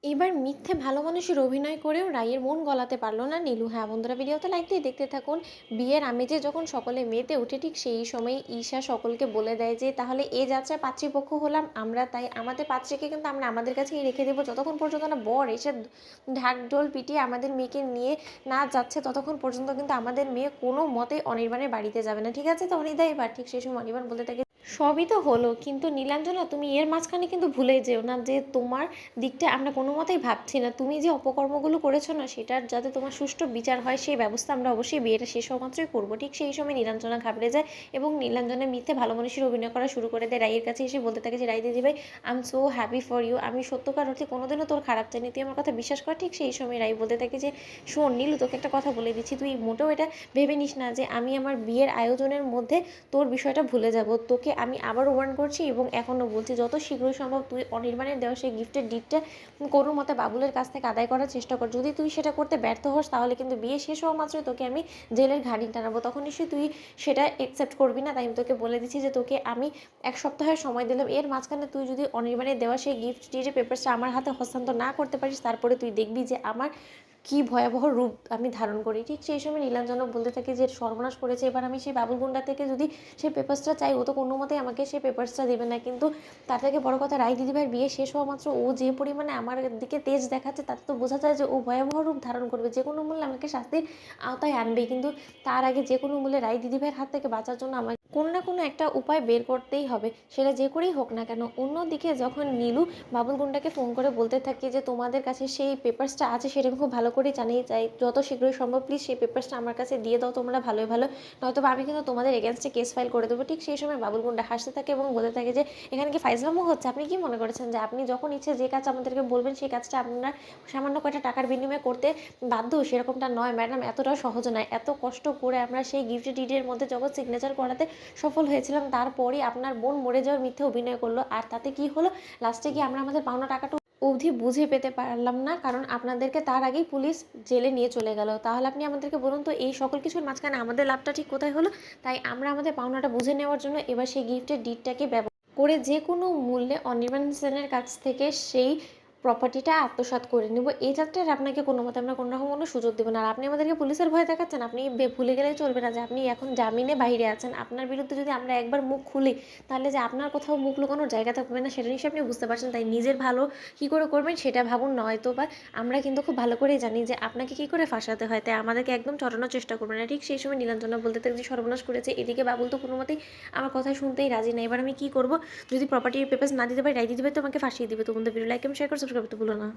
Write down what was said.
এবার মিথ্যে ভালো মানুষের অভিনয় করেও রাইয়ের মন গলাতে পারল না নীলু। হ্যাঁ বন্ধুরা, ভিডিওতে লাইক দিয়ে দেখতে থাকুন। বিয়ের আমেজে যখন সকলে মেতে ওঠে ঠিক সেই সময় ঈশা সকলকে বলে দেয় যে তাহলে এ যাত্রা পাত্রীপক্ষ হলাম আমরা, তাই আমাদের পাত্রীকে কিন্তু আমরা আমাদের কাছেই রেখে দেবো। যতক্ষণ পর্যন্ত না বর এসে ঢাক ঢোল পিটিয়ে আমাদের মেয়েকে নিয়ে না যাচ্ছে ততক্ষণ পর্যন্ত কিন্তু আমাদের মেয়ে কোনো মতেই অনির্বাণের বাড়িতে যাবে না। ঠিক আছে তো অনিদা? এবার ঠিক সেই সময় অনির্বাণ বলতে থাকে সবই তো হলো, কিন্তু নীলাঞ্জনা তুমি এর মাঝখানে কিন্তু ভুলে যেও না যে তোমার দিকটা আমরা কোনো মতেই ভাবছি না। তুমি যে অপকর্মগুলো করেছো না, সেটার যাতে তোমার সুষ্ঠু বিচার হয় সেই ব্যবস্থা আমরা অবশ্যই বিয়েটা শেষ হওয়া মাত্রই করবো। ঠিক সেই সময় নীলাঞ্জনা ঘাবড়ে যায় এবং নীলাঞ্জনা মিথ্যে ভালো মানুষের অভিনয় করা শুরু করে দেয়। রাইয়ের কাছে এসে বলতে থাকে যে রাই দিদি ভাই, I am so happy for you, আমি সত্যকার অর্থে কোনোদিনও তোর খারাপ চাইনি, তুই আমার কথা বিশ্বাস কর। ঠিক সেই সময় রাই বলতে থাকে যে শোন নীলু, তোকে একটা কথা বলে দিচ্ছি, তুই মোটেও এটা ভেবে নিস না যে আমি আমার বিয়ের আয়োজনের মধ্যে তোর বিষয়টা ভুলে যাব। তোকে আমি আবারও ওয়ার্ন করছি এবং এখনও বলছি, যত শীঘ্রই সম্ভব তুই অনির্বাণের দেওয়া সেই গিফটের ডিটটা কোনো মতে বাবুলের কাছ থেকে আদায় করার চেষ্টা কর। যদি তুই সেটা করতে ব্যর্থ হস তাহলে কিন্তু বিয়ে শেষ হওয়া মাত্রই তোকে আমি জেলের ঘানি টানাবো, তখন নিশ্চয়ই তুই সেটা অ্যাকসেপ্ট করবি না। তাই আমি তোকে বলে দিচ্ছি যে তোকে আমি এক সপ্তাহের সময় দিলাম, এর মাঝখানে তুই যদি অনির্বাণের দেওয়া সেই গিফট ডিটের পেপারসটা আমার হাতে হস্তান্তর না করতে পারিস, তারপরে তুই দেখবি যে আমার কী ভয়াবহ রূপ আমি ধারণ করি। ঠিক সেই সময় নীলাঞ্জনও বলতে থাকে যে সর্বনাশ করেছে, এবার আমি সেই বাবুল গুন্ডা থেকে যদি সেই পেপারসটা চাই ও তো কোনো মতেই আমাকে সেই পেপারসটা দেবে না। কিন্তু তার থেকে বড় কথা, রায় দিদিভাইয়ের বিয়ে শেষ হওয়া মাত্র ও যে পরিমাণে আমার দিকে তেজ দেখাচ্ছে তাতে তো বোঝা যায় যে ও ভয়াবহ রূপ ধারণ করবে, যে কোনো মূল্যে আমাকে শাস্তির আওতায় আনবেই। কিন্তু তার আগে যে কোনো মূল্যে রায় দিদিভাইয়ের হাত থেকে বাঁচার জন্য আমাকে কোনো না কোনো একটা উপায় বের করতেই হবে, সেটা যে করেই হোক না কেন। অন্যদিকে যখন নীলু বাবুল গুন্ডাকে ফোন করে বলতে থাকে যে তোমাদের কাছে সেই পেপারসটা আছে সেটা আমি খুব ভালো করে জানি, চাই যত শীঘ্রই সম্ভব প্লিজ সেই পেপারসটা আমার কাছে দিয়ে দাও তোমরা ভালোই ভালো, নয়তো আমি কিন্তু তোমাদের এগেনস্টে কেস ফাইল করে দেবো। ঠিক সেই সময় বাবুল গুন্ডা হাসতে থাকে এবং বলতে থাকে যে এখানে কি ফাইজলামো হচ্ছে? আপনি কি মনে করেছেন যে আপনি যখন ইচ্ছে যে কাজ আমাদেরকে বলবেন সেই কাজটা আপনারা সামান্য কয়টা টাকার বিনিময়ে করতে বাধ্য? সেরকমটা নয় ম্যাডাম, এতটাও সহজ নয়। এত কষ্ট করে আমরা সেই গিফট ডিডের মধ্যে যখন সিগনেচার করাতে সফল হয়েছিলাম, তারপরই আপনার বোন মরে যাওয়ার মিথ্যে অভিনয় করলো, আর তাতে কি হলো? লাস্টে গিয়ে আমরা আমাদের পাওনা টাকাটা অবধি বুঝে পেতে পারলাম না, কারণ আপনাদেরকে তার আগেই পুলিশ জেলে নিয়ে চলে গেল। তাহলে আপনি আমাদেরকে বলুন তো এই সকল কিছুর মাঝখানে আমাদের লাভটা ঠিক কোথায় হলো? তাই আমরা আমাদের পাওনাটা বুঝে নেওয়ার জন্য এবার সেই গিফটের ডিডটাকে ব্যবহার করে যে কোনো মূল্যে অনির্বাণ সেনের কাছ থেকে সেই প্রপার্টিটা আত্মসাৎ করে নেব। এই যাত্রায় আপনাকে কোনো মতে আমরা কোনো রকম কোনো সুযোগ দেবো না। আর আপনি আমাদেরকে পুলিশের ভয় দেখাচ্ছেন, আপনি ভুলে গেলেই চলবে না যে আপনি এখন জামিনে বাইরে আছেন। আপনার বিরুদ্ধে যদি আমরা একবার মুখ খুলি তাহলে যে আপনার কোথাও মুখ লুকানোর জায়গা থাকবে না, সেটা নিশ্চয়ই আপনি বুঝতে পারছেন। তাই নিজের ভালো কী করে করবেন সেটা ভাবুন, নয়তো বা আমরা কিন্তু খুব ভালো করেই জানি যে আপনাকে কী করে ফাঁসাতে হয়, তাই আমাদেরকে একদম চটানোর চেষ্টা করবেন না। ঠিক সেই সময় নীলাঞ্জনা বলতে থাকে যে সর্বনাশ করেছে, এদিকে বাবুল তো কোনো মতেই আমার কথা শুনতেই রাজি না। এবার আমি কী করবো? যদি প্রপার্টির পেপারস না দিতে পারি রায় দিতে পারি তো আমাকে ফাঁসিয়ে দিবে। তো বন্ধু ভিডিও লাইক এবং শেয়ার করে সাবস্ক্রাইব করতে ভুলো না।